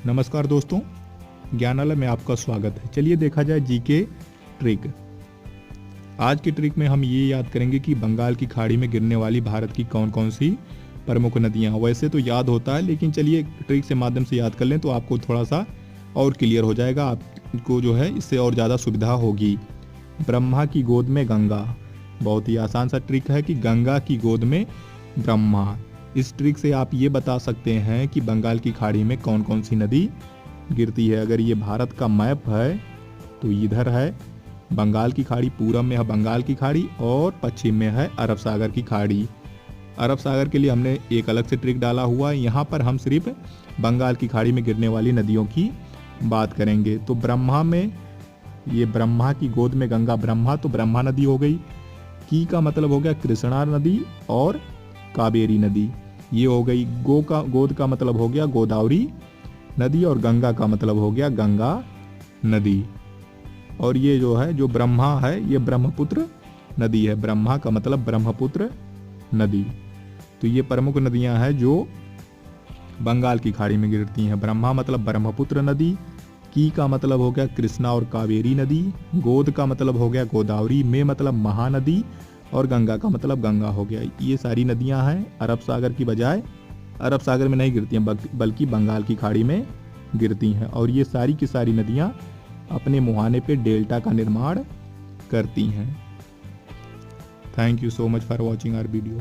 नमस्कार दोस्तों, ज्ञानालय में आपका स्वागत है। चलिए देखा जाए जीके ट्रिक। आज की ट्रिक में हम ये याद करेंगे कि बंगाल की खाड़ी में गिरने वाली भारत की कौन कौन सी प्रमुख नदियाँ। वैसे तो याद होता है, लेकिन चलिए ट्रिक से माध्यम से याद कर लें तो आपको थोड़ा सा और क्लियर हो जाएगा। आपको जो है इससे और ज़्यादा सुविधा होगी। ब्रह्मा की गोद में गंगा, बहुत ही आसान सा ट्रिक है कि गंगा की गोद में ब्रह्मा। इस ट्रिक से आप ये बता सकते हैं कि बंगाल की खाड़ी में कौन कौन सी नदी गिरती है। अगर ये भारत का मैप है तो इधर है बंगाल की खाड़ी, पूरब में है बंगाल की खाड़ी और पश्चिम में है अरब सागर की खाड़ी। अरब सागर के लिए हमने एक अलग से ट्रिक डाला हुआ है। यहाँ पर हम सिर्फ बंगाल की खाड़ी में गिरने वाली नदियों की बात करेंगे। तो ब्रह्मा में, ये ब्रह्मा की गोद में गंगा, ब्रह्मा तो ब्रह्मा नदी हो गई। की का मतलब हो गया कृष्णा नदी और कावेरी नदी, ये हो गई। गोद का मतलब हो गया गोदावरी नदी और गंगा का मतलब हो गया गंगा नदी। और ये जो है, जो ब्रह्मा है, ये ब्रह्मपुत्र नदी है। ब्रह्मा का मतलब ब्रह्मपुत्र नदी। तो ये प्रमुख नदियां हैं जो बंगाल की खाड़ी में गिरती हैं। ब्रह्मा मतलब ब्रह्मपुत्र नदी, की का मतलब हो गया कृष्णा और कावेरी नदी, गोद का मतलब हो गया गोदावरी, में मतलब महानदी और गंगा का मतलब गंगा हो गया। ये सारी नदियां हैं अरब सागर की बजाय, अरब सागर में नहीं गिरती हैं बल्कि बंगाल की खाड़ी में गिरती हैं। और ये सारी की सारी नदियां अपने मुहाने पे डेल्टा का निर्माण करती हैं। Thank you so much for watching our video.